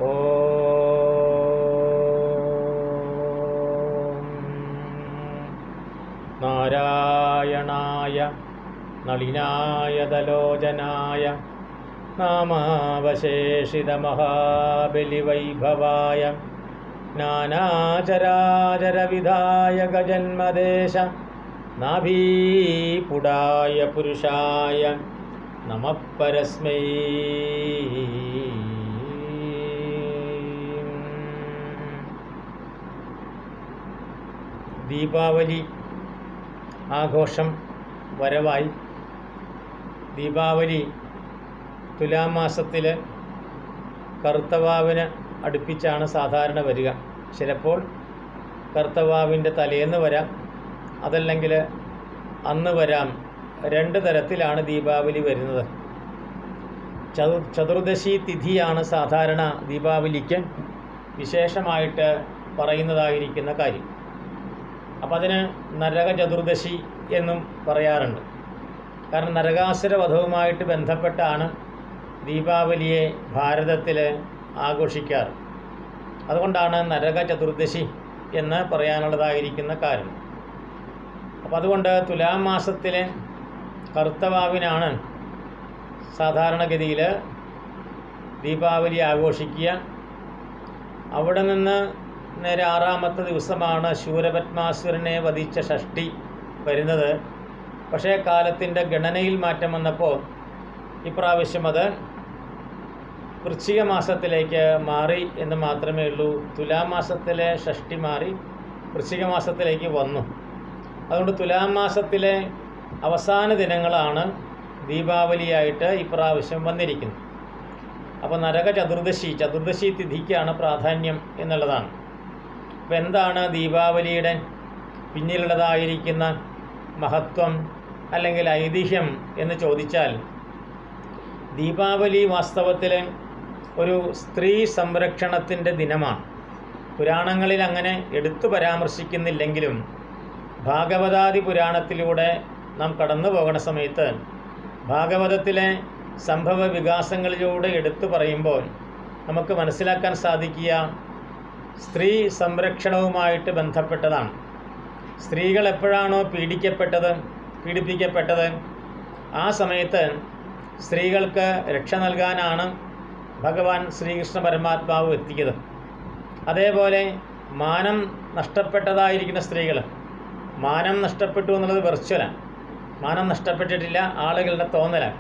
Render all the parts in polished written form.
ഓം നാരായണായ നളിനായതലോചനായ നാമാവശേഷിതമഹാബലിവൈഭവായ നാനാചരാചരവിധായ ഗജന്മദേശ നാഭീപുടായ പുരുഷായ നമഃ പരസ്മൈ. ദീപാവലി ആഘോഷം വരവായി. ദീപാവലി തുലാമാസത്തിൽ കറുത്തവാവിന് അടുപ്പിച്ചാണ് സാധാരണ വരിക. ചിലപ്പോൾ കറുത്തവാവിൻ്റെ തലേന്ന് വരാം, അതല്ലെങ്കിൽ അന്ന് വരാം. രണ്ട് തരത്തിലാണ് ദീപാവലി വരുന്നത്. ചതുർദശി തിഥിയാണ് സാധാരണ ദീപാവലിക്ക് വിശേഷമായിട്ട് പറയുന്നതായിരിക്കുന്ന കാര്യം. അപ്പം അതിന് നരക ചതുർദശി എന്നും പറയാറുണ്ട്. കാരണം നരകാസുര വധവുമായിട്ട് ബന്ധപ്പെട്ടാണ് ദീപാവലിയെ ഭാരതത്തിൽ ആഘോഷിക്കാറ്. അതുകൊണ്ടാണ് നരക ചതുർദശി എന്ന് പറയാനുള്ളതായിരിക്കുന്ന കാരണം. അപ്പം അതുകൊണ്ട് തുലാം മാസത്തിലെ കറുത്തവാവിനാണ് സാധാരണഗതിയിൽ ദീപാവലി ആഘോഷിക്കുക. അവിടെ നിന്ന് നേരെ 6-ാമത്തെ ദിവസമാണ് ശൂരപത്മാസുരനെ വധിച്ച ഷഷ്ഠി വരുന്നത്. പക്ഷേ കാലത്തിൻ്റെ ഗണനയിൽ മാറ്റം വന്നപ്പോൾ ഇപ്രാവശ്യം അത് വൃശ്ചിക മാസത്തിലേക്ക് മാറി എന്ന് മാത്രമേ ഉള്ളൂ. തുലാമാസത്തിലെ ഷഷ്ഠി മാറി വൃശ്ചിക മാസത്തിലേക്ക് വന്നു. അതുകൊണ്ട് തുലാം മാസത്തിലെ അവസാന ദിനങ്ങളാണ് ദീപാവലിയായിട്ട് ഇപ്രാവശ്യം വന്നിരിക്കുന്നത്. അപ്പോൾ നരക ചതുർദശി തിഥിക്കാണ് പ്രാധാന്യം എന്നുള്ളതാണ്. അപ്പോൾ എന്താണ് ദീപാവലിയുടെ പിന്നിലുള്ളതായിരിക്കുന്ന മഹത്വം അല്ലെങ്കിൽ ഐതിഹ്യം എന്ന് ചോദിച്ചാൽ, ദീപാവലി വാസ്തവത്തിൽ ഒരു സ്ത്രീ സംരക്ഷണത്തിൻ്റെ ദിനമാണ്. പുരാണങ്ങളിൽ അങ്ങനെ എടുത്തു പരാമർശിക്കുന്നില്ലെങ്കിലും ഭാഗവതാദി പുരാണത്തിലൂടെ നാം കടന്നു പോകുന്ന സമയത്ത് ഭാഗവതത്തിലെ സംഭവ വികാസങ്ങളിലൂടെ എടുത്തു പറയുമ്പോൾ നമുക്ക് മനസ്സിലാക്കാൻ സാധിക്കുക സ്ത്രീ സംരക്ഷണവുമായിട്ട് ബന്ധപ്പെട്ടതാണ്. സ്ത്രീകൾ എപ്പോഴാണോ പീഡിപ്പിക്കപ്പെട്ടത് ആ സമയത്ത് സ്ത്രീകൾക്ക് രക്ഷ നൽകാനാണ് ഭഗവാൻ ശ്രീകൃഷ്ണ പരമാത്മാവ് എത്തിയത്. അതേപോലെ മാനം നഷ്ടപ്പെട്ടതായിരിക്കുന്ന സ്ത്രീകൾ, മാനം നഷ്ടപ്പെട്ടു എന്നുള്ളത് വെർച്വലാണ്, മാനം നഷ്ടപ്പെട്ടിട്ടില്ല, ആളുകളുടെ തോന്നലാണ്.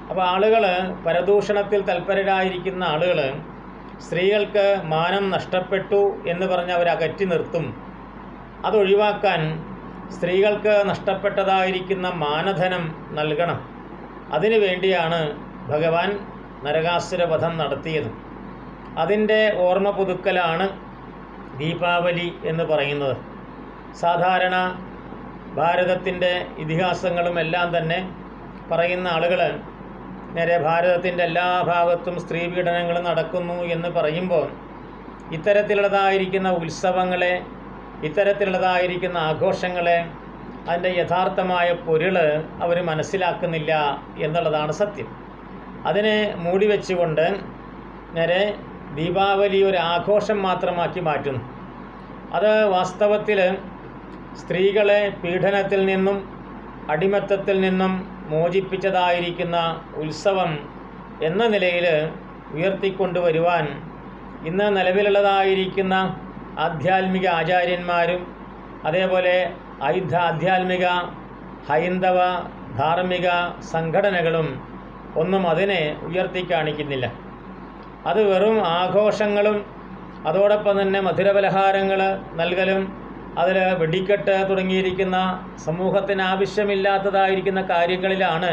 അപ്പോൾ ആളുകൾ പരദൂഷണത്തിൽ തൽപരരായിരിക്കുന്ന ആളുകൾ സ്ത്രീകൾക്ക് മാനം നഷ്ടപ്പെട്ടു എന്ന് പറഞ്ഞ് അവർ അകറ്റി നിർത്തും. അതൊഴിവാക്കാൻ സ്ത്രീകൾക്ക് നഷ്ടപ്പെട്ടതായിരിക്കുന്ന മാനധനം നൽകണം. അതിനു വേണ്ടിയാണ് ഭഗവാൻ നരകാസുരവധം നടത്തിയത്. അതിൻ്റെ ഓർമ്മ പുതുക്കലാണ് ദീപാവലി എന്ന് പറയുന്നത്. സാധാരണ ഭാരതത്തിൻ്റെ ഇതിഹാസങ്ങളും എല്ലാം തന്നെ പറയുന്ന ആളുകൾ നേരെ ഭാരതത്തിൻ്റെ എല്ലാ ഭാഗത്തും സ്ത്രീ പീഡനങ്ങൾ നടക്കുന്നു എന്ന് പറയുമ്പോൾ ഇത്തരത്തിലുള്ളതായിരിക്കുന്ന ഉത്സവങ്ങളെ, ഇത്തരത്തിലുള്ളതായിരിക്കുന്ന ആഘോഷങ്ങളെ, അതിൻ്റെ യഥാർത്ഥമായ പൊരുൾ അവർ മനസ്സിലാക്കുന്നില്ല എന്നുള്ളതാണ് സത്യം. അതിനെ മൂടി വെച്ചുകൊണ്ട് നേരെ ദീപാവലി ഒരു ആഘോഷം മാത്രമാക്കി മാറ്റുന്നു. അത് വാസ്തവത്തിൽ സ്ത്രീകളെ പീഡനത്തിൽ നിന്നും അടിമത്തത്തിൽ നിന്നും മോചിപ്പിച്ചതായിരിക്കുന്ന ഉത്സവം എന്ന നിലയിൽ ഉയർത്തിക്കൊണ്ടുവരുവാൻ ഇന്ന് നിലവിലുള്ളതായിരിക്കുന്ന ആധ്യാത്മിക ആചാര്യന്മാരും അതേപോലെ ആധ്യാത്മിക ഹൈന്ദവ ധാർമ്മിക സംഘടനകളും ഒന്നും അതിനെ ഉയർത്തിക്കാണിക്കുന്നില്ല. അത് വെറും ആഘോഷങ്ങളും അതോടൊപ്പം തന്നെ മധുരപലഹാരങ്ങൾ നൽകലും അതിൽ വെടിക്കെട്ട് തുടങ്ങിയിരിക്കുന്ന സമൂഹത്തിന് ആവശ്യമില്ലാത്തതായിരിക്കുന്ന കാര്യങ്ങളിലാണ്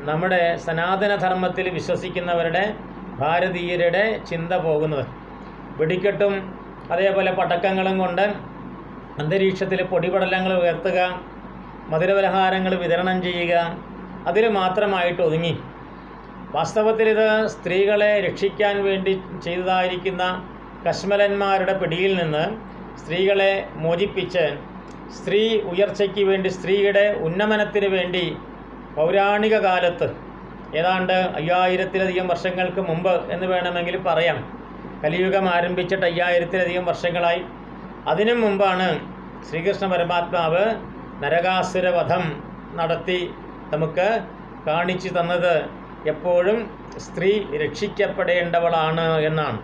നമ്മുടെ സനാതനധർമ്മത്തിൽ വിശ്വസിക്കുന്നവരുടെ ഭാരതീയരുടെ ചിന്ത പോകുന്നത്. വെടിക്കെട്ടും അതേപോലെ പടക്കങ്ങളും കൊണ്ട് അന്തരീക്ഷത്തിൽ പൊടിപടലങ്ങൾ ഉയർത്തുക, മധുരപലഹാരങ്ങൾ വിതരണം ചെയ്യുക, അതിൽ മാത്രമായിട്ട് ഒതുങ്ങി. വാസ്തവത്തിൽ ഇത് സ്ത്രീകളെ രക്ഷിക്കാൻ വേണ്ടി ചെയ്തതായിരിക്കുന്ന കശ്മലന്മാരുടെ പിടിയിൽ നിന്ന് സ്ത്രീകളെ മോചിപ്പിച്ച് സ്ത്രീ ഉയർച്ചയ്ക്ക് വേണ്ടി, സ്ത്രീയുടെ ഉന്നമനത്തിന് വേണ്ടി പൗരാണിക കാലത്ത് ഏതാണ്ട് 5000-ലധികം വർഷങ്ങൾക്ക് മുമ്പ് എന്ന് വേണമെങ്കിൽ പറയാം. കലിയുഗം ആരംഭിച്ചിട്ട് 5000-ലധികം വർഷങ്ങളായി. അതിനു മുമ്പാണ് ശ്രീകൃഷ്ണ പരമാത്മാവ് നരകാസുരവധം നടത്തി നമുക്ക് കാണിച്ചു തന്നത് എപ്പോഴും സ്ത്രീ രക്ഷിക്കപ്പെടേണ്ടവളാണ് എന്നാണ്.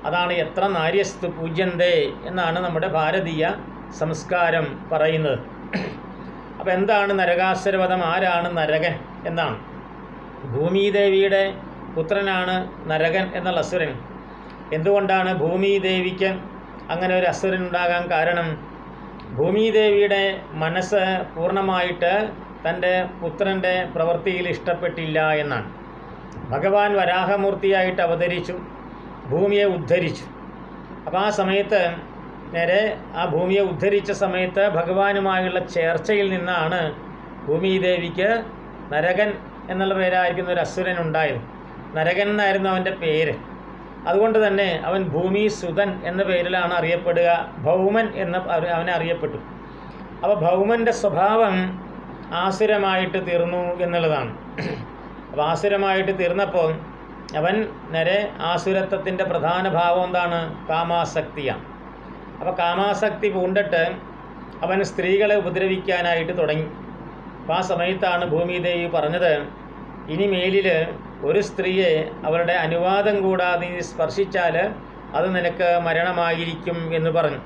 അതാണ് എത്ര നാര്യസ്തു പൂജ്യന്തേ എന്നാണ് നമ്മുടെ ഭാരതീയ സംസ്കാരം പറയുന്നത്. അപ്പോൾ എന്താണ് നരകാസുരവധം? ആരാണ് നരകൻ എന്നാണ്. ഭൂമിദേവിയുടെ പുത്രനാണ് നരകൻ എന്നുള്ള അസുരൻ. എന്തുകൊണ്ടാണ് ഭൂമിദേവിക്ക് അങ്ങനെ ഒരു അസുരൻ ഉണ്ടാകാൻ കാരണം? ഭൂമിദേവിയുടെ മനസ്സ് പൂർണ്ണമായിട്ട് തൻ്റെ പുത്രൻ്റെ പ്രവൃത്തിയിൽ ഇഷ്ടപ്പെട്ടില്ല എന്നാണ്. ഭഗവാൻ വരാഹമൂർത്തിയായിട്ട് അവതരിച്ചു, ഭൂമിയെ ഉദ്ധരിച്ചു. അപ്പോൾ ആ സമയത്ത് നേരെ ആ ഭൂമിയെ ഉദ്ധരിച്ച സമയത്ത് ഭഗവാനുമായുള്ള ചേർച്ചയിൽ നിന്നാണ് ഭൂമിദേവിക്ക് നരകൻ എന്നുള്ള പേരായിരിക്കുന്ന ഒരു അസുരൻ ഉണ്ടായത്. നരകൻ എന്നായിരുന്നു അവൻ്റെ പേര്. അതുകൊണ്ട് തന്നെ അവൻ ഭൂമി സുതൻ എന്ന പേരിലാണ് അറിയപ്പെടുക. ഭൗമൻ എന്ന് അവനെ അറിയപ്പെട്ടു. അപ്പോൾ ഭൗമൻ്റെ സ്വഭാവം ആസുരമായിട്ട് തീർന്നു എന്നുള്ളതാണ്. അപ്പോൾ ആസുരമായിട്ട് തീർന്നപ്പോൾ അവൻ നേരെ ആസുരത്വത്തിൻ്റെ പ്രധാന ഭാവം എന്താണ്? കാമാസക്തിയാണ്. അപ്പോൾ കാമാസക്തി പൂണ്ടിട്ട് അവൻ സ്ത്രീകളെ ഉപദ്രവിക്കാനായിട്ട് തുടങ്ങി. അപ്പോൾ ആ സമയത്താണ് ഭൂമിദേവി പറഞ്ഞത്, ഇനി മേലിൽ ഒരു സ്ത്രീയെ അവരുടെ അനുവാദം കൂടാതെ സ്പർശിച്ചാൽ അത് നിനക്ക് മരണമായിരിക്കും എന്ന് പറഞ്ഞു.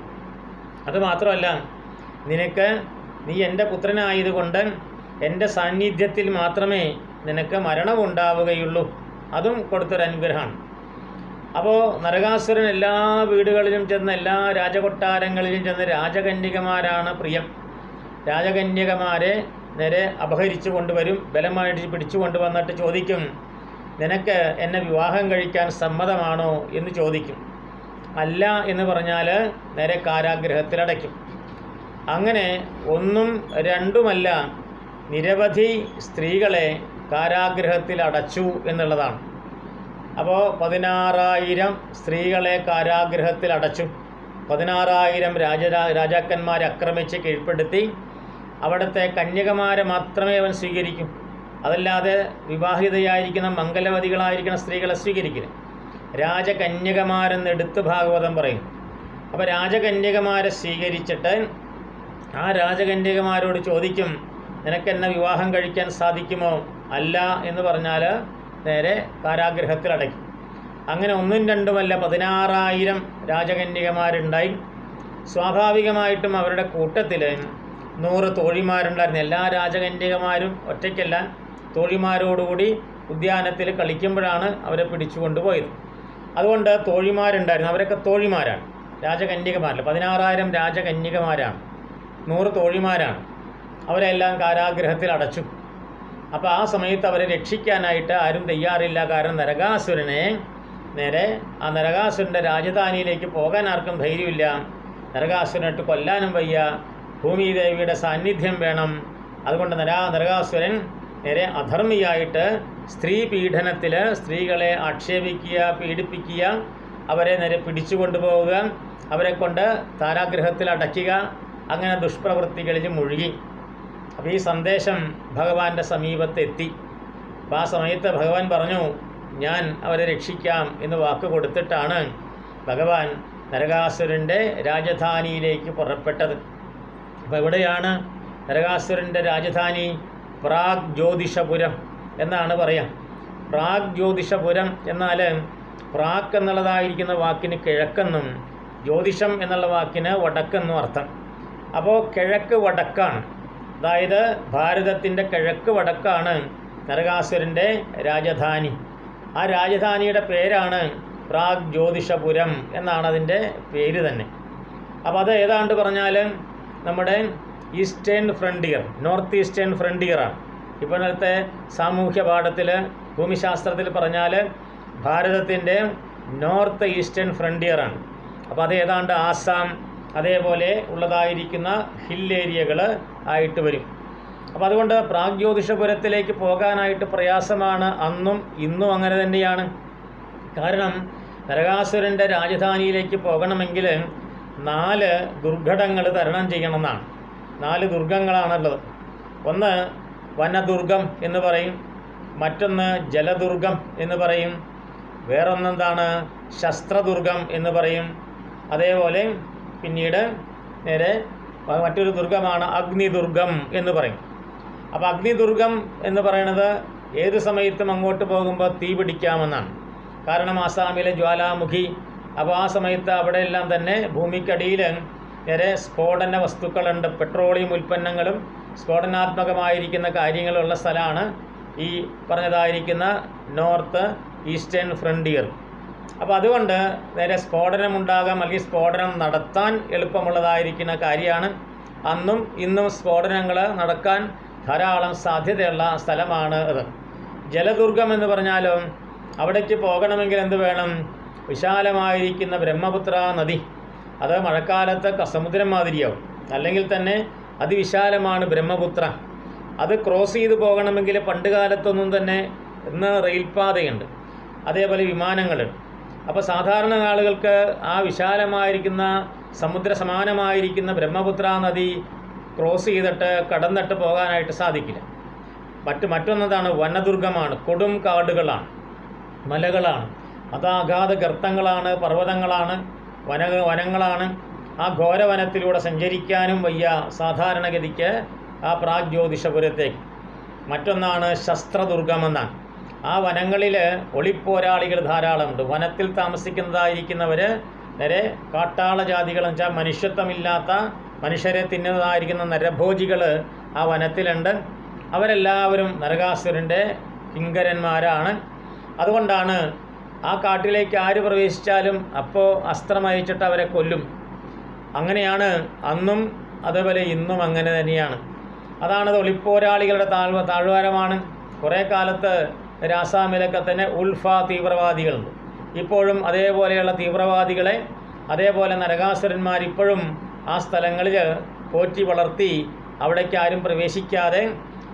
അതുമാത്രമല്ല, നീ എൻ്റെ പുത്രനായതുകൊണ്ട് എൻ്റെ സാന്നിധ്യത്തിൽ മാത്രമേ നിനക്ക് മരണമുണ്ടാവുകയുള്ളൂ. അതും കൊടുത്തൊരനുഗ്രഹമാണ്. അപ്പോൾ നരകാസുരൻ എല്ലാ വീടുകളിലും ചെന്ന്, എല്ലാ രാജകൊട്ടാരങ്ങളിലും ചെന്ന് രാജകന്യകമാരാണ് പ്രിയം. രാജകന്യകമാരെ നേരെ അപഹരിച്ചു കൊണ്ടുവരും, ബലമായിട്ട് പിടിച്ചു കൊണ്ടുവന്നിട്ട് ചോദിക്കും, നിനക്ക് എന്നെ വിവാഹം കഴിക്കാൻ സമ്മതമാണോ എന്ന് ചോദിക്കും. അല്ല എന്ന് പറഞ്ഞാൽ നേരെ കാരാഗ്രഹത്തിലടയ്ക്കും. അങ്ങനെ ഒന്നും രണ്ടുമല്ല, നിരവധി സ്ത്രീകളെ കാരാഗ്രഹത്തിൽ അടച്ചു എന്നുള്ളതാണ്. അപ്പോൾ 16,000 സ്ത്രീകളെ കാരാഗ്രഹത്തിൽ അടച്ചു. 16,000 രാജാക്കന്മാരെ ആക്രമിച്ച് കീഴ്പ്പെടുത്തി. അവിടുത്തെ കന്യകമാരെ മാത്രമേ അവൻ സ്വീകരിക്കും. അതല്ലാതെ വിവാഹിതയായിരിക്കുന്ന മംഗലവതികളായിരിക്കുന്ന സ്ത്രീകളെ സ്വീകരിക്കില്ല. രാജകന്യകമാരെന്ന് എടുത്ത് ഭാഗവതം പറയും. അപ്പോൾ രാജകന്യകമാരെ സ്വീകരിച്ചിട്ട് ആ രാജകന്യകമാരോട് ചോദിക്കും, നിനക്കെന്നെ വിവാഹം കഴിക്കാൻ സാധിക്കുമോ? അല്ല എന്ന് പറഞ്ഞാൽ നേരെ കാരാഗ്രഹത്തിൽ അടയ്ക്കും. അങ്ങനെ ഒന്നും രണ്ടുമല്ല 16,000 രാജകന്യകമാരുണ്ടായി. സ്വാഭാവികമായിട്ടും അവരുടെ കൂട്ടത്തിൽ 100 തോഴിമാരുണ്ടായിരുന്നു. എല്ലാ രാജകന്യകമാരും ഒറ്റയ്ക്കല്ല, തോഴിമാരോടുകൂടി ഉദ്യാനത്തിൽ കളിക്കുമ്പോഴാണ് അവരെ പിടിച്ചു കൊണ്ടുപോയത്. അതുകൊണ്ട് തോഴിമാരുണ്ടായിരുന്നു. അവരൊക്കെ തോഴിമാരാണ്, രാജകന്യകമാരല്ല. 16,000 രാജകന്യകമാരാണ്, 100 തോഴിമാരാണ്. അവരെല്ലാം കാരാഗ്രഹത്തിൽ അടച്ചു. അപ്പോൾ ആ സമയത്ത് അവരെ രക്ഷിക്കാനായിട്ട് ആരും തയ്യാറില്ല. കാരണം നരകാസുരനെ നേരെ ആ നരകാസുരൻ്റെ രാജധാനിയിലേക്ക് പോകാൻ ആർക്കും ധൈര്യമില്ല. നരകാസുരനിട്ട് കൊല്ലാനും വയ്യ. ഭൂമിദേവിയുടെ സാന്നിധ്യം വേണം. അതുകൊണ്ട് നരകാസുരൻ നേരെ അധർമ്മിയായിട്ട് സ്ത്രീ പീഡനത്തിൽ സ്ത്രീകളെ ആക്ഷേപിക്കുക, പീഡിപ്പിക്കുക, അവരെ നേരെ പിടിച്ചു കൊണ്ടുപോവുക, അവരെ കൊണ്ട് കാരാഗ്രഹത്തിൽ അടയ്ക്കുക, അങ്ങനെ ദുഷ്പ്രവൃത്തികളിൽ മുഴുകി. അപ്പോൾ ഈ സന്ദേശം ഭഗവാന്റെ സമീപത്തെത്തി. അപ്പോൾ ആ സമയത്ത് ഭഗവാൻ പറഞ്ഞു, ഞാൻ അവരെ രക്ഷിക്കാം എന്ന് വാക്ക് കൊടുത്തിട്ടാണ് ഭഗവാൻ നരകാസുരൻ്റെ രാജധാനിയിലേക്ക് പുറപ്പെട്ടത്. അപ്പോൾ എവിടെയാണ് നരകാസുരൻ്റെ രാജധാനി? പ്രാഗ് ജ്യോതിഷപുരം എന്നാണ് പറയാം. പ്രാഗ് ജ്യോതിഷപുരം എന്നാൽ പ്രാഗ് എന്നുള്ളതായിരിക്കുന്ന വാക്കിന് കിഴക്കെന്നും ജ്യോതിഷം എന്നുള്ള വാക്കിന് വടക്കെന്നും അർത്ഥം. അപ്പോൾ കിഴക്ക് വടക്കാണ്. അതായത് ഭാരതത്തിൻ്റെ കിഴക്ക് വടക്കാണ് നരകാസുരൻ്റെ രാജധാനി. ആ രാജധാനിയുടെ പേരാണ് പ്രാഗ് ജ്യോതിഷപുരം എന്നാണ് അതിൻ്റെ പേര് തന്നെ. അപ്പോൾ അത് ഏതാണ്ട് പറഞ്ഞാൽ നമ്മുടെ ഈസ്റ്റേൺ ഫ്രണ്ടിയർ, നോർത്ത് ഈസ്റ്റേൺ ഫ്രണ്ടിയറാണ്. ഇപ്പോഴത്തെ സാമൂഹ്യ പാഠത്തിൽ ഭൂമിശാസ്ത്രത്തിൽ പറഞ്ഞാൽ ഭാരതത്തിൻ്റെ നോർത്ത് ഈസ്റ്റേൺ ഫ്രണ്ടിയറാണ്. അപ്പോൾ അത് ഏതാണ്ട് ആസാം അതേപോലെ ഉള്ളതായിരിക്കുന്ന ഹിൽ ഏരിയകൾ ആയിട്ട് വരും. അപ്പോൾ അതുകൊണ്ട് പ്രാഗ് ജ്യോതിഷപുരത്തിലേക്ക് പോകാനായിട്ട് പ്രയാസമാണ്. അന്നും ഇന്നും അങ്ങനെ തന്നെയാണ്. കാരണം നരകാസുരൻ്റെ രാജധാനിയിലേക്ക് പോകണമെങ്കിൽ 4 ദുർഘടങ്ങൾ തരണം ചെയ്യണമെന്നാണ്. 4 ദുർഗങ്ങളാണുള്ളത്. ഒന്ന് വനദുർഗം എന്ന് പറയും, മറ്റൊന്ന് ജലദുർഗം എന്ന് പറയും, വേറൊന്നെന്താണ് ശസ്ത്രദുർഗം എന്ന് പറയും. അതേപോലെ പിന്നീട് നേരെ മറ്റൊരു ദുർഗമാണ് അഗ്നിദുർഗം എന്ന് പറയും. അപ്പോൾ അഗ്നിദുർഗം എന്ന് പറയുന്നത് ഏത് സമയത്തും അങ്ങോട്ട് പോകുമ്പോൾ തീ പിടിക്കാമെന്നാണ്. കാരണം ആസാമിലെ ജ്വാലാമുഖി, അപ്പോൾ ആ സമയത്ത് അവിടെയെല്ലാം തന്നെ ഭൂമിക്കടിയിൽ നേരെ സ്ഫോടന വസ്തുക്കളുണ്ട്, പെട്രോളിയം ഉൽപ്പന്നങ്ങളും സ്ഫോടനാത്മകമായിരിക്കുന്ന കാര്യങ്ങളുള്ള സ്ഥലമാണ് ഈ പറഞ്ഞതായിരിക്കുന്ന നോർത്ത് ഈസ്റ്റേൺ ഫ്രണ്ടിയർ. അപ്പോൾ അതുകൊണ്ട് നേരെ സ്ഫോടനമുണ്ടാകാം, അല്ലെങ്കിൽ സ്ഫോടനം നടത്താൻ എളുപ്പമുള്ളതായിരിക്കുന്ന കാര്യമാണ്. അന്നും ഇന്നും സ്ഫോടനങ്ങൾ നടക്കാൻ ധാരാളം സാധ്യതയുള്ള സ്ഥലമാണ് അത്. ജലദുർഗം എന്ന് പറഞ്ഞാലോ അവിടേക്ക് പോകണമെങ്കിൽ എന്ത് വേണം? വിശാലമായിരിക്കുന്ന ബ്രഹ്മപുത്ര നദി, അത് മഴക്കാലത്ത് സമുദ്രം മാതിരിയാവും, അല്ലെങ്കിൽ തന്നെ അതിവിശാലമാണ് ബ്രഹ്മപുത്ര. അത് ക്രോസ് ചെയ്ത് പോകണമെങ്കിൽ പണ്ട് കാലത്തൊന്നും തന്നെ ഇന്ന് റെയിൽപാതയുണ്ട്, അതേപോലെ വിമാനങ്ങളുണ്ട്. അപ്പോൾ സാധാരണ ആളുകൾക്ക് ആ വിശാലമായിരിക്കുന്ന സമുദ്ര സമാനമായിരിക്കുന്ന ബ്രഹ്മപുത്ര നദി ക്രോസ് ചെയ്തിട്ട് കടന്നിട്ട് പോകാനായിട്ട് സാധിക്കില്ല. മറ്റൊന്നതാണ് വനദുർഗമാണ്, കൊടും കാടുകളാണ്, മലകളാണ്, അതാഘാത ഗർത്തങ്ങളാണ്, പർവ്വതങ്ങളാണ്, വനങ്ങളാണ്. ആ ഘോരവനത്തിലൂടെ സഞ്ചരിക്കാനും വയ്യ സാധാരണഗതിക്ക് ആ പ്രാഗ്ജ്യോതിഷപുരത്തേക്ക്. മറ്റൊന്നാണ് ശസ്ത്രദുർഗമെന്നാണ്. ആ വനങ്ങളിൽ ഒളിപ്പോരാളികൾ ധാരാളമുണ്ട്. വനത്തിൽ താമസിക്കുന്നതായിരിക്കുന്നവർ നേരെ കാട്ടാള ജാതികളെന്ന് വെച്ചാൽ മനുഷ്യത്വമില്ലാത്ത മനുഷ്യരെ തിന്നുന്നതായിരിക്കുന്ന നരഭോജികൾ ആ വനത്തിലുണ്ട്. അവരെല്ലാവരും നരകാസുരൻ്റെ കിങ്കരന്മാരാണ്. അതുകൊണ്ടാണ് ആ കാട്ടിലേക്ക് ആര് പ്രവേശിച്ചാലും അപ്പോൾ അസ്ത്രമയച്ചിട്ട് അവരെ കൊല്ലും. അങ്ങനെയാണ് അന്നും, അതേപോലെ ഇന്നും അങ്ങനെ തന്നെയാണ്. അതാണത് ഒളിപ്പോരാളികളുടെ താഴ്വാരമാണ്. കുറേ കാലത്ത് ആസാമിലൊക്കെ തന്നെ ഉൾഫ തീവ്രവാദികളുണ്ട്. ഇപ്പോഴും അതേപോലെയുള്ള തീവ്രവാദികളെ, അതേപോലെ നരകാസുരന്മാർ ഇപ്പോഴും ആ സ്ഥലങ്ങളിൽ പോറ്റി വളർത്തി അവിടേക്ക് ആരും പ്രവേശിക്കാതെ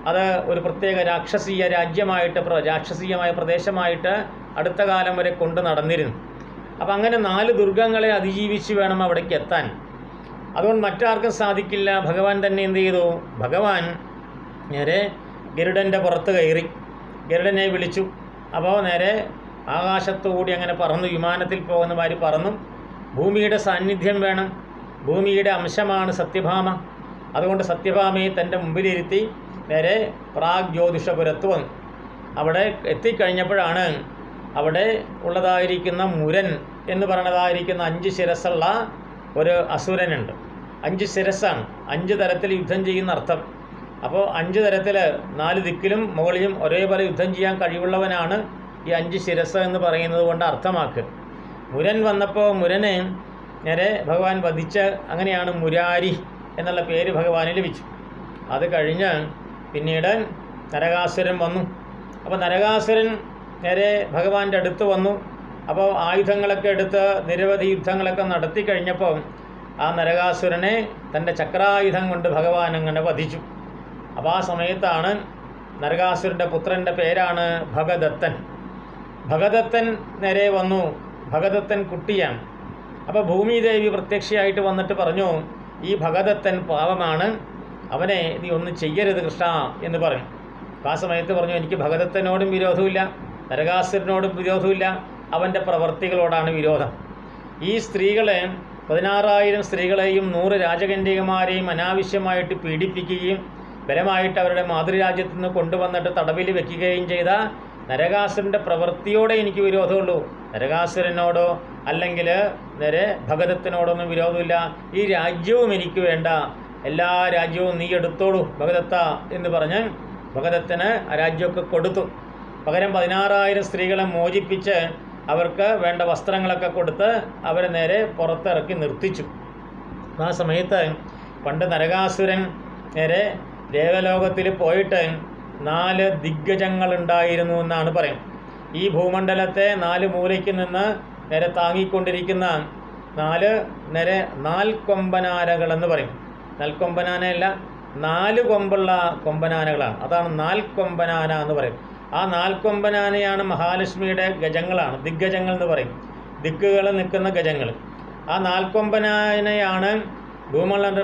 അത് ഒരു പ്രത്യേക രാക്ഷസീയ രാജ്യമായിട്ട്, രാക്ഷസീയമായ പ്രദേശമായിട്ട് അടുത്ത കാലം വരെ കൊണ്ട് നടന്നിരുന്നു. അപ്പം അങ്ങനെ 4 ദുർഗങ്ങളെ അതിജീവിച്ച് വേണം അവിടേക്ക് എത്താൻ. അതുകൊണ്ട് മറ്റാർക്കും സാധിക്കില്ല. ഭഗവാൻ തന്നെ എന്ത് ചെയ്തു? ഭഗവാൻ നേരെ ഗരുഡൻ്റെ പുറത്ത് കയറി, ഗരുഡനെ വിളിച്ചു. അപ്പോൾ നേരെ ആകാശത്തുകൂടി അങ്ങനെ പറന്നു, വിമാനത്തിൽ പോകുന്ന മാതിരി പറന്നു. ഭൂമിയുടെ സാന്നിധ്യം വേണം, ഭൂമിയുടെ അംശമാണ് സത്യഭാമ. അതുകൊണ്ട് സത്യഭാമയെ തൻ്റെ മുമ്പിലിരുത്തി നേരെ പ്രാഗ്ജ്യോതിഷപുരത്ത് വന്നു. അവിടെ എത്തിക്കഴിഞ്ഞപ്പോഴാണ് അവിടെ ഉള്ളതായിരിക്കുന്ന മുരൻ എന്ന് പറയുന്നതായിരിക്കുന്ന 5 ശിരസ്സുള്ള ഒരു അസുരനുണ്ട്. 5 ശിരസ്സാണ്, 5 തരത്തിൽ യുദ്ധം ചെയ്യുന്ന അർത്ഥം. അപ്പോൾ 5 തരത്തിൽ 4 ദിക്കിലും മുകളിലും ഒരേപോലെ യുദ്ധം ചെയ്യാൻ കഴിവുള്ളവനാണ് ഈ 5 ശിരസ് എന്ന് പറയുന്നത് കൊണ്ട് അർത്ഥമാക്കുക. മുരൻ വന്നപ്പോൾ മുരനെ നേരെ ഭഗവാൻ വധിച്ച്, അങ്ങനെയാണ് മുരാരി എന്നുള്ള പേര് ഭഗവാന് ലഭിച്ചു. അത് കഴിഞ്ഞ് പിന്നീട് നരകാസുരൻ വന്നു. അപ്പോൾ നരകാസുരൻ നേരെ ഭഗവാന്റെ അടുത്ത് വന്നു. അപ്പോൾ ആയുധങ്ങളൊക്കെ എടുത്ത് നിരവധി യുദ്ധങ്ങളൊക്കെ നടത്തി കഴിഞ്ഞപ്പോൾ ആ നരകാസുരനെ തൻ്റെ ചക്രായുധം കൊണ്ട് ഭഗവാൻ അങ്ങനെ വധിച്ചു. അപ്പോൾ ആ സമയത്താണ് നരകാസുരൻ്റെ പുത്രൻ്റെ പേരാണ് ഭഗദത്തൻ. ഭഗദത്തൻ നേരെ വന്നു. ഭഗദത്തൻ കുട്ടിയാണ്. അപ്പോൾ ഭൂമിദേവി പ്രത്യക്ഷയായിട്ട് വന്നിട്ട് പറഞ്ഞു, ഈ ഭഗദത്തൻ പാവമാണ്, അവനെ നീ ഒന്നും ചെയ്യരുത് കൃഷ്ണ എന്ന് പറഞ്ഞു. അപ്പോൾ ആ സമയത്ത് പറഞ്ഞു, എനിക്ക് ഭഗദത്തനോടും വിരോധമില്ല, നരകാസുരനോടും വിരോധമില്ല, അവൻ്റെ പ്രവർത്തികളോടാണ് വിരോധം. ഈ സ്ത്രീകളെ 16,000 സ്ത്രീകളെയും 100 രാജകന്യകമാരെയും അനാവശ്യമായിട്ട് പീഡിപ്പിക്കുകയും ബലമായിട്ട് അവരുടെ മാതൃരാജ്യത്തു നിന്ന് കൊണ്ടുവന്നിട്ട് തടവിൽ വെക്കുകയും ചെയ്ത നരകാസുരൻ്റെ പ്രവൃത്തിയോടെ എനിക്ക് വിരോധമുള്ളൂ. നരകാസുരനോടോ അല്ലെങ്കിൽ നേരെ ഭഗദത്തനോടൊന്നും വിരോധമില്ല. ഈ രാജ്യവും എനിക്ക് വേണ്ട, എല്ലാ രാജ്യവും നീ എടുത്തോളൂ ഭഗദത്ത എന്ന് പറഞ്ഞ് ഭഗദത്തന് ആ രാജ്യമൊക്കെ കൊടുത്തു. പകരം 16,000 സ്ത്രീകളെ മോചിപ്പിച്ച് അവർക്ക് വേണ്ട വസ്ത്രങ്ങളൊക്കെ കൊടുത്ത് അവരെ നേരെ പുറത്തിറക്കി നിർത്തിച്ചു. ആ സമയത്ത് പണ്ട് നരകാസുരൻ നേരെ ദേവലോകത്തിൽ പോയിട്ട് 4 ദിഗ്ഗജങ്ങളുണ്ടായിരുന്നു എന്നാണ് പറയും. ഈ ഭൂമണ്ഡലത്തെ 4 മൂലയ്ക്ക് നിന്ന് നേരെ താങ്ങിക്കൊണ്ടിരിക്കുന്ന 4 നേരെ നാൽക്കൊമ്പനാനകളെന്ന് പറയും. നാൽക്കൊമ്പനാനയല്ല, 4 കൊമ്പുള്ള കൊമ്പനാനകളാണ്. അതാണ് നാൽക്കൊമ്പനാന എന്ന് പറയും. ആ നാൽക്കൊമ്പനാനയാണ് മഹാലക്ഷ്മിയുടെ ഗജങ്ങളാണ്, ദിഗ്ഗജങ്ങൾ എന്ന് പറയും. ദിക്കുകൾ നിൽക്കുന്ന ഗജങ്ങൾ. ആ നാൽക്കൊമ്പനാനയാണ്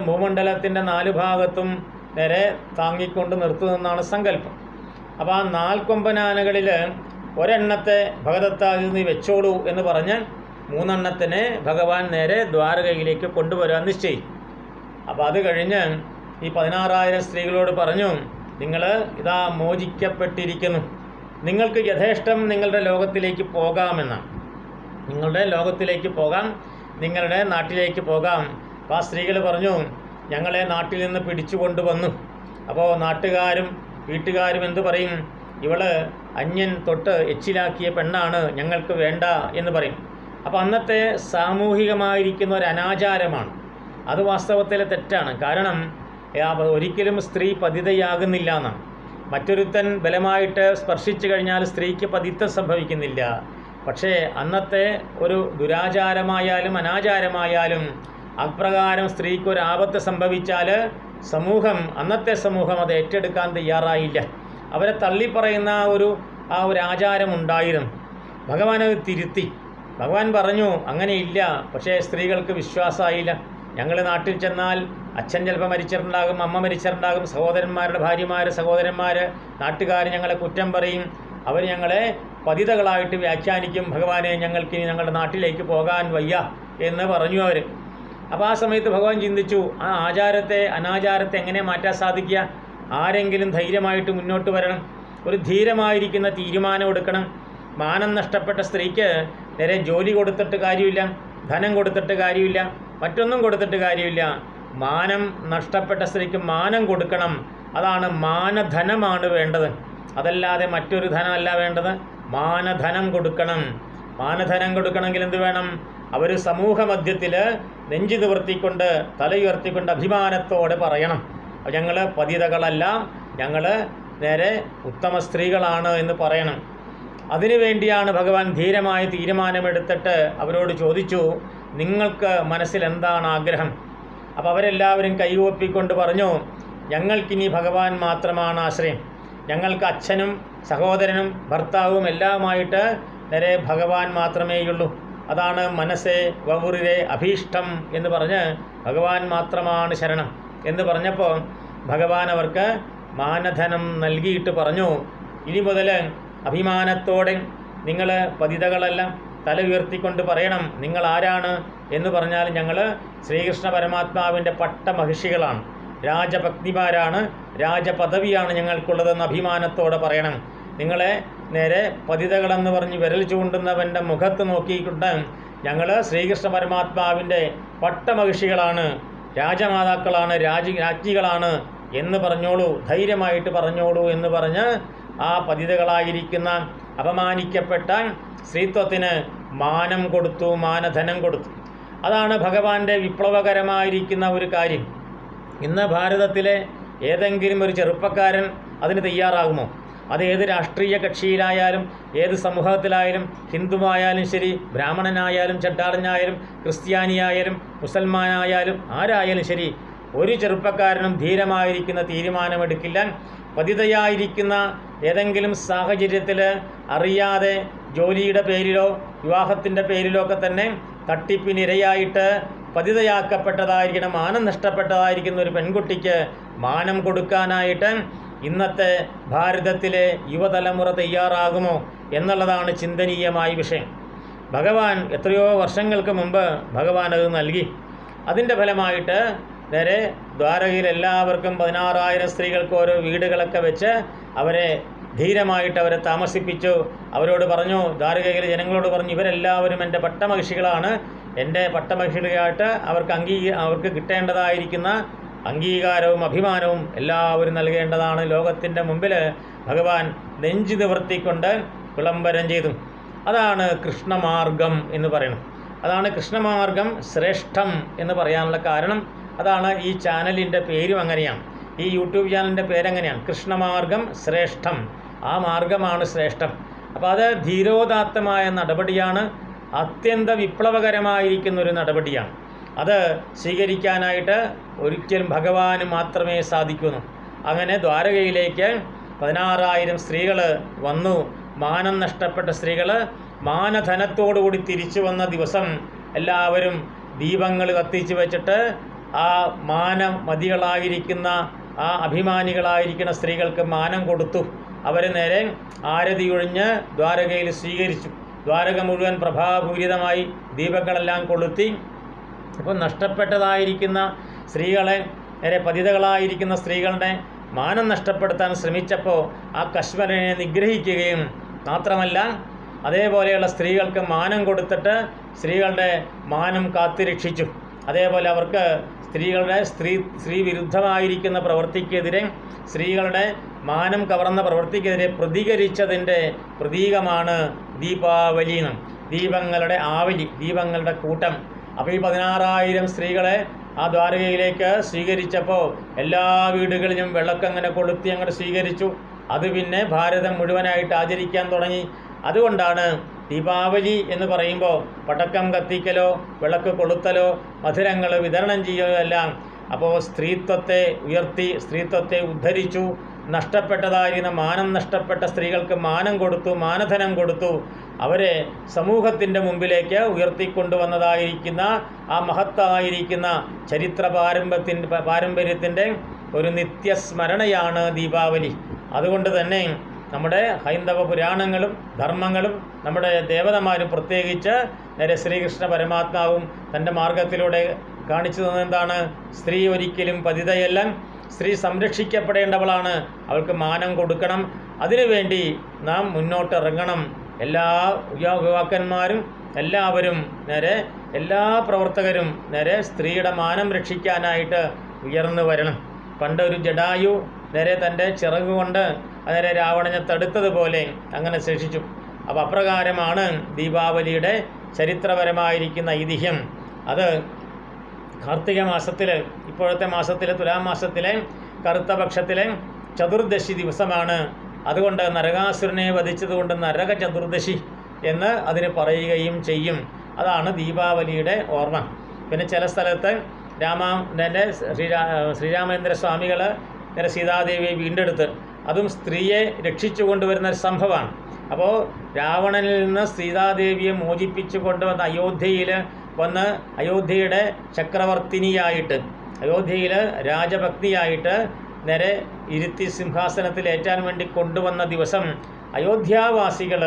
ഭൂമണ്ഡലത്തിൻ്റെ 4 ഭാഗത്തും നേരെ താങ്ങിക്കൊണ്ട് നിർത്തുന്നതെന്നാണ് സങ്കല്പം. അപ്പോൾ ആ 4 കൊമ്പനാനകളിൽ ഒരെണ്ണത്തെ ഭഗദത്താൽ നീ വെച്ചോളൂ എന്ന് പറഞ്ഞ് 3 എണ്ണത്തിനെ ഭഗവാൻ നേരെ ദ്വാരകയിലേക്ക് കൊണ്ടുവരാൻ നിശ്ചയിച്ചു. അപ്പോൾ അത് കഴിഞ്ഞ് ഈ 16,000 സ്ത്രീകളോട് പറഞ്ഞു, നിങ്ങൾ ഇതാ മോചിക്കപ്പെട്ടിരിക്കുന്നു, നിങ്ങൾക്ക് യഥേഷ്ടം നിങ്ങളുടെ ലോകത്തിലേക്ക് പോകാമെന്നാണ്. നിങ്ങളുടെ ലോകത്തിലേക്ക് പോകാം, നിങ്ങളുടെ നാട്ടിലേക്ക് പോകാം. അപ്പോൾ ആ സ്ത്രീകൾ പറഞ്ഞു, ഞങ്ങളെ നാട്ടിൽ നിന്ന് പിടിച്ചു കൊണ്ടുവന്നു. അപ്പോൾ നാട്ടുകാരും വീട്ടുകാരും എന്തു പറയും? ഇവള് അന്യൻ തൊട്ട് എച്ചിലാക്കിയ പെണ്ണാണ്, ഞങ്ങൾക്ക് വേണ്ട എന്ന് പറയും. അപ്പോൾ അന്നത്തെ സാമൂഹികമായിരിക്കുന്ന ഒരു അനാചാരമാണ്. അത് വാസ്തവത്തിൽ തെറ്റാണ്. കാരണം ഒരിക്കലും സ്ത്രീ പതിതയാകുന്നില്ല എന്നാണ്. മറ്റൊരുത്തൻ ബലമായിട്ട് സ്പർശിച്ചു കഴിഞ്ഞാൽ സ്ത്രീക്ക് പതിത്വം സംഭവിക്കുന്നില്ല. പക്ഷേ അന്നത്തെ ഒരു ദുരാചാരമായാലും അനാചാരമായാലും അപ്രകാരം സ്ത്രീക്ക് ഒരു ആപത്ത് സംഭവിച്ചാൽ അന്നത്തെ സമൂഹം അത് ഏറ്റെടുക്കാൻ തയ്യാറായില്ല. അവരെ തള്ളിപ്പറയുന്ന ആ ഒരു ആചാരം ഉണ്ടായിരുന്നു. ഭഗവാൻ അത് തിരുത്തി. ഭഗവാൻ പറഞ്ഞു അങ്ങനെയില്ല. പക്ഷേ സ്ത്രീകൾക്ക് വിശ്വാസമായില്ല. ഞങ്ങൾ നാട്ടിൽ ചെന്നാൽ അച്ഛൻ ചിലപ്പോൾ മരിച്ചിട്ടുണ്ടാകും, അമ്മ മരിച്ചിട്ടുണ്ടാകും, സഹോദരന്മാരുടെ ഭാര്യമാർ, സഹോദരന്മാർ, നാട്ടുകാർ ഞങ്ങളെ കുറ്റം പറയും, അവർ ഞങ്ങളെ പതിതകളായിട്ട് വ്യാഖ്യാനിക്കും. ഭഗവാനെ, ഞങ്ങൾക്കിനി ഞങ്ങളുടെ നാട്ടിലേക്ക് പോകാൻ വയ്യ എന്ന് പറഞ്ഞു അവർ. അപ്പോൾ ആ സമയത്ത് ഭഗവാൻ ചിന്തിച്ചു, ആ ആചാരത്തെ അനാചാരത്തെ എങ്ങനെ മാറ്റാൻ സാധിക്കുക? ആരെങ്കിലും ധൈര്യമായിട്ട് മുന്നോട്ട് വരണം, ഒരു ധീരമായിരിക്കുന്ന തീരുമാനം എടുക്കണം. മാനം നഷ്ടപ്പെട്ട സ്ത്രീക്ക് നേരെ ജോലി കൊടുത്തിട്ട് കാര്യമില്ല, ധനം കൊടുത്തിട്ട് കാര്യമില്ല, മറ്റൊന്നും കൊടുത്തിട്ട് കാര്യമില്ല. മാനം നഷ്ടപ്പെട്ട സ്ത്രീക്ക് മാനം കൊടുക്കണം. അതാണ് മാനധനമാണ് വേണ്ടത്, അതല്ലാതെ മറ്റൊരു ധനമല്ല വേണ്ടത്. മാനധനം കൊടുക്കണം. മാനധനം കൊടുക്കണമെങ്കിൽ എന്ത് വേണം? അവർ സമൂഹ മധ്യത്തിൽ നെഞ്ചു നിവർത്തിക്കൊണ്ട് തലയുയർത്തിക്കൊണ്ട് അഭിമാനത്തോടെ പറയണം, ഞങ്ങൾ പതിതകളല്ല, ഞങ്ങൾ നേരെ ഉത്തമ സ്ത്രീകളാണ് എന്ന് പറയണം. അതിനുവേണ്ടിയാണ് ഭഗവാൻ ധീരമായ തീരുമാനമെടുത്തിട്ട് അവരോട് ചോദിച്ചു, നിങ്ങൾക്ക് മനസ്സിൽ എന്താണ് ആഗ്രഹം? അപ്പോൾ അവരെല്ലാവരും കൈകൂപ്പിക്കൊണ്ട് പറഞ്ഞു, ഞങ്ങൾക്കിനി ഭഗവാൻ മാത്രമാണ് ആശ്രയം. ഞങ്ങൾക്ക് അച്ഛനും സഹോദരനും ഭർത്താവും എല്ലാമായിട്ട് നേരെ ഭഗവാൻ മാത്രമേയുള്ളൂ. അതാണ് മനസ്സേ വവുറിരെ അഭീഷ്ടം എന്ന് പറഞ്ഞ് ഭഗവാൻ മാത്രമാണ് ശരണം എന്ന് പറഞ്ഞപ്പോൾ ഭഗവാൻ അവർക്ക് മാനധനം നൽകിയിട്ട് പറഞ്ഞു, ഇനി മുതൽ അഭിമാനത്തോടെ നിങ്ങൾ പതിതകളല്ല, തല ഉയർത്തിക്കൊണ്ട് പറയണം നിങ്ങൾ ആരാണ് എന്ന് പറഞ്ഞാൽ ഞങ്ങൾ ശ്രീകൃഷ്ണ പരമാത്മാവിൻ്റെ പട്ടമഹിഷികളാണ്, രാജഭക്തിമാരാണ്, രാജപദവിയാണ് ഞങ്ങൾക്കുള്ളതെന്ന് അഭിമാനത്തോടെ പറയണം. നിങ്ങളെ നേരെ പതിതകളെന്ന് പറഞ്ഞ് വിരൽ ചൂണ്ടുന്നവൻ്റെ മുഖത്ത് നോക്കിക്കൊണ്ട് ഞങ്ങൾ ശ്രീകൃഷ്ണ പരമാത്മാവിൻ്റെ പട്ടമഹിഷികളാണ്, രാജമാതാക്കളാണ്, രാജ്ഞികളാണ് എന്ന് പറഞ്ഞോളൂ, ധൈര്യമായിട്ട് പറഞ്ഞോളൂ എന്ന് പറഞ്ഞ് ആ പതിതകളായിരിക്കുന്ന അപമാനിക്കപ്പെട്ട സ്ത്രീത്വത്തിന് മാനം കൊടുത്തു, മാനധനം കൊടുത്തു. അതാണ് ഭഗവാന്റെ വിപ്ലവകരമായിരിക്കുന്ന ഒരു കാര്യം. ഇന്ന് ഭാരതത്തിലെ ഏതെങ്കിലും ഒരു ചെറുപ്പക്കാരൻ അതിന് തയ്യാറാകുമോ? അത് ഏത് രാഷ്ട്രീയ കക്ഷിയിലായാലും ഏത് സമൂഹത്തിലായാലും, ഹിന്ദുവായാലും ശരി, ബ്രാഹ്മണനായാലും ചട്ടാളനായാലും ക്രിസ്ത്യാനിയായാലും മുസൽമാനായാലും ആരായാലും ശരി, ഒരു ചെറുപ്പക്കാരനും ധീരമായിരിക്കുന്ന തീരുമാനമെടുക്കില്ല. പതിതയായിരിക്കുന്ന ഏതെങ്കിലും സാഹചര്യത്തിൽ അറിയാതെ ജോലിയുടെ പേരിലോ വിവാഹത്തിൻ്റെ പേരിലോ ഒക്കെ തന്നെ തട്ടിപ്പിനിരയായിട്ട് പതിതയാക്കപ്പെട്ടതായിരിക്കണം, മാനം നഷ്ടപ്പെട്ടതായിരിക്കുന്ന ഒരു പെൺകുട്ടിക്ക് മാനം കൊടുക്കാനായിട്ട് ഇന്നത്തെ ഭാരതത്തിലെ യുവതലമുറ തയ്യാറാകുമോ എന്നുള്ളതാണ് ചിന്തനീയമായ വിഷയം. ഭഗവാൻ എത്രയോ വർഷങ്ങൾക്ക് മുമ്പ് ഭഗവാൻ അത് നൽകി. അതിൻ്റെ ഫലമായിട്ട് നേരെ ദ്വാരകയിൽ എല്ലാവർക്കും 16,000 സ്ത്രീകൾക്ക് ഓരോ വീടുകളൊക്കെ വെച്ച് അവരെ ധീരമായിട്ട് അവരെ താമസിപ്പിച്ചു. അവരോട് പറഞ്ഞു, ദ്വാരകയിലെ ജനങ്ങളോട് പറഞ്ഞു, ഇവരെല്ലാവരും എൻ്റെ പട്ടമഹിഷികളാണ്, എൻ്റെ പട്ടമഹിഷികളായിട്ട് അവർക്ക് കിട്ടേണ്ടതായിരിക്കുന്ന അംഗീകാരവും അഭിമാനവും എല്ലാവരും നൽകേണ്ടതാണ്. ലോകത്തിൻ്റെ മുമ്പിൽ ഭഗവാൻ നെഞ്ചു നിവർത്തിക്കൊണ്ട് വിളംബരം ചെയ്തു. അതാണ് കൃഷ്ണമാർഗം എന്ന് പറയുന്നത്. അതാണ് കൃഷ്ണമാർഗം ശ്രേഷ്ഠം എന്ന് പറയാനുള്ള കാരണം. അതാണ് ഈ ചാനലിൻ്റെ പേരും അങ്ങനെയാണ്, ഈ യൂട്യൂബ് ചാനലിൻ്റെ പേരങ്ങനെയാണ്, കൃഷ്ണമാർഗം ശ്രേഷ്ഠം. ആ മാർഗമാണ് ശ്രേഷ്ഠം. അപ്പോൾ അത് ധീരോദാത്തമായ നടപടിയാണ്, അത്യന്ത വിപ്ലവകരമായിരിക്കുന്ന ഒരു നടപടിയാണ്. അത് സ്വീകരിക്കാനായിട്ട് ഒരിക്കലും ഭഗവാന് മാത്രമേ സാധിക്കുന്നു. അങ്ങനെ ദ്വാരകയിലേക്ക് 16,000 സ്ത്രീകൾ വന്നു. മാനം നഷ്ടപ്പെട്ട സ്ത്രീകൾ മാനധനത്തോടുകൂടി തിരിച്ചു വന്ന ദിവസം എല്ലാവരും ദീപങ്ങൾ കത്തിച്ച് വെച്ചിട്ട് ആ മാനമതികളായിരിക്കുന്ന ആ അഭിമാനികളായിരിക്കുന്ന സ്ത്രീകൾക്ക് മാനം കൊടുത്തു. അവർ നേരെ ആരതി ഒഴിഞ്ഞ് ദ്വാരകയിൽ സ്വീകരിച്ചു. ദ്വാരക മുഴുവൻ പ്രഭാപൂരിതമായി ദീപങ്ങളെല്ലാം കൊളുത്തി. അപ്പോൾ നഷ്ടപ്പെട്ടതായിരിക്കുന്ന സ്ത്രീകളെ, നേരെ പതിതകളായിരിക്കുന്ന സ്ത്രീകളുടെ മാനം നഷ്ടപ്പെടുത്താൻ ശ്രമിച്ചപ്പോൾ ആ കശ്മരനെ നിഗ്രഹിക്കുകയും മാത്രമല്ല അതേപോലെയുള്ള സ്ത്രീകൾക്ക് മാനം കൊടുത്തിട്ട് സ്ത്രീകളുടെ മാനം കാത്തുരക്ഷിച്ചു. അതേപോലെ അവർക്ക് സ്ത്രീ വിരുദ്ധമായിരിക്കുന്ന പ്രവൃത്തിക്കെതിരെ, സ്ത്രീകളുടെ മാനം കവർന്ന പ്രവൃത്തിക്കെതിരെ പ്രതികരിച്ചതിൻ്റെ പ്രതീകമാണ് ദീപാവലി. ദീപങ്ങളുടെ ആവലി, ദീപങ്ങളുടെ കൂട്ടം. അപ്പോൾ ഈ 16,000 സ്ത്രീകളെ ആ ദ്വാരകയിലേക്ക് സ്വീകരിച്ചപ്പോൾ എല്ലാ വീടുകളിലും വിളക്കങ്ങനെ കൊളുത്തി അങ്ങോട്ട് സ്വീകരിച്ചു. അത് പിന്നെ ഭാരതം മുഴുവനായിട്ട് ആചരിക്കാൻ തുടങ്ങി. അതുകൊണ്ടാണ് ദീപാവലി എന്ന് പറയുമ്പോൾ പടക്കം കത്തിക്കലോ വിളക്ക് കൊളുത്തലോ മധുരങ്ങൾ വിതരണം ചെയ്യുകയോ എല്ലാം. അപ്പോൾ സ്ത്രീത്വത്തെ ഉയർത്തി, സ്ത്രീത്വത്തെ ഉദ്ധരിച്ചു. നഷ്ടപ്പെട്ടതായിരുന്ന മാനം നഷ്ടപ്പെട്ട സ്ത്രീകൾക്ക് മാനം കൊടുത്തു, മാനധനം കൊടുത്തു. അവരെ സമൂഹത്തിൻ്റെ മുമ്പിലേക്ക് ഉയർത്തിക്കൊണ്ടുവന്നതായിരിക്കുന്ന ആ മഹത്തായിരിക്കുന്ന ചരിത്ര പാരമ്പര്യത്തിൻ്റെ ഒരു നിത്യസ്മരണയാണ് ദീപാവലി. അതുകൊണ്ട് തന്നെ നമ്മുടെ ഹൈന്ദവ പുരാണങ്ങളും ധർമ്മങ്ങളും നമ്മുടെ ദേവതമാരും പ്രത്യേകിച്ച് നേരെ ശ്രീകൃഷ്ണ പരമാത്മാവും തൻ്റെ മാർഗത്തിലൂടെ കാണിച്ചു തന്നെന്താണ്? സ്ത്രീ ഒരിക്കലും പതിതയല്ല, സ്ത്രീ സംരക്ഷിക്കപ്പെടേണ്ടവളാണ്, അവൾക്ക് മാനം കൊടുക്കണം. അതിനുവേണ്ടി നാം മുന്നോട്ടിറങ്ങണം. എല്ലാ യുവാക്കന്മാരും എല്ലാവരും നേരെ, എല്ലാ പ്രവർത്തകരും നേരെ സ്ത്രീയുടെ മാനം രക്ഷിക്കാനായിട്ട് ഉയർന്നു വരണം. പണ്ട് ഒരു ജടായു നേരെ തൻ്റെ ചിറക് കൊണ്ട് നേരെ രാവണനെ തടുത്തതുപോലെ അങ്ങനെ ശേഷിച്ചു. അപ്പോൾ അപ്രകാരമാണ് ദീപാവലിയുടെ ചരിത്രപരമായിരിക്കുന്ന ഐതിഹ്യം. അത് കാർത്തിക മാസത്തിൽ, ഇപ്പോഴത്തെ മാസത്തിലെ തുലാം മാസത്തിലെ കറുത്ത പക്ഷത്തിലെ ചതുർദശി ദിവസമാണ്. അതുകൊണ്ട് നരകാസുരനെ വധിച്ചതുകൊണ്ട് നരക ചതുർദശി എന്ന് അതിന് പറയുകയും ചെയ്യും. അതാണ് ദീപാവലിയുടെ ഓർമ്മ. പിന്നെ ചില സ്ഥലത്ത് ശ്രീരാമേന്ദ്ര സ്വാമികൾ നേരെ സീതാദേവിയെ വീണ്ടെടുത്ത്, അതും സ്ത്രീയെ രക്ഷിച്ചു കൊണ്ടുവരുന്ന ഒരു സംഭവമാണ്. അപ്പോൾ രാവണനിൽ നിന്ന് സീതാദേവിയെ മോചിപ്പിച്ചു കൊണ്ടുവന്ന അയോധ്യയിൽ വന്ന് അയോധ്യയുടെ ചക്രവർത്തിനിയായിട്ട്, അയോധ്യയിൽ രാജഭക്തിയായിട്ട് നേരെ ഇരുത്തി സിംഹാസനത്തിൽ ഏറ്റാൻ വേണ്ടി കൊണ്ടുവന്ന ദിവസം അയോധ്യാവാസികൾ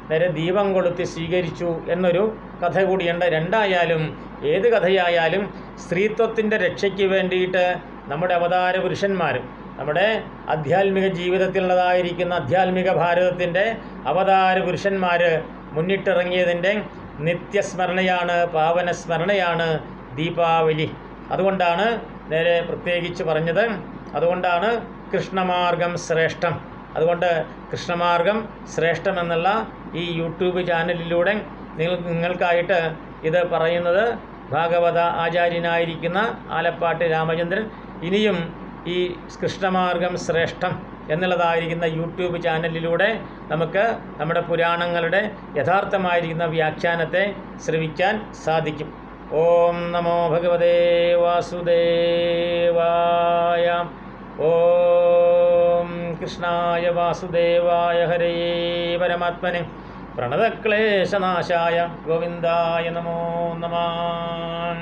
നേരെ ദീപം കൊളുത്തി സ്വീകരിച്ചു എന്നൊരു കഥ കൂടിയുണ്ട്. രണ്ടായാലും ഏത് കഥയായാലും സ്ത്രീത്വത്തിൻ്റെ രക്ഷയ്ക്ക് വേണ്ടിയിട്ട് നമ്മുടെ അവതാര പുരുഷന്മാരും, നമ്മുടെ ആധ്യാത്മിക ജീവിതത്തിലുള്ളതായിരിക്കുന്ന ആധ്യാത്മിക ഭാരതത്തിൻ്റെ അവതാര പുരുഷന്മാർ മുന്നിട്ടിറങ്ങിയതിൻ്റെ നിത്യസ്മരണയാണ്, പാവനസ്മരണയാണ് ദീപാവലി. അതുകൊണ്ടാണ് നേരെ പ്രത്യേകിച്ച് പറഞ്ഞത്. അതുകൊണ്ടാണ് കൃഷ്ണമാർഗം ശ്രേഷ്ഠം. അതുകൊണ്ട് കൃഷ്ണമാർഗം ശ്രേഷ്ഠം എന്നുള്ള ഈ യൂട്യൂബ് ചാനലിലൂടെ നിങ്ങൾക്കായിട്ട് ഇത് പറയുന്നത് ഭാഗവത ആചാര്യനായിരിക്കുന്ന ആലപ്പാട്ട് രാമചന്ദ്രൻ. ഇനിയും ഈ കൃഷ്ണമാർഗം ശ്രേഷ്ഠം എന്നുള്ളതായിരിക്കുന്ന യൂട്യൂബ് ചാനലിലൂടെ നമുക്ക് നമ്മുടെ പുരാണങ്ങളുടെ യഥാർത്ഥമായിരിക്കുന്ന വ്യാഖ്യാനത്തെ ശ്രവിക്കാൻ സാധിക്കും. ഓം നമോ ഭഗവതേ വാസുദേവായ. ഓം കൃഷ്ണായ വാസുദേവായ ഹരേ പരമാത്മനെ പ്രണതക്ലേശനാശായ ഗോവിന്ദായ നമോ നമഃ.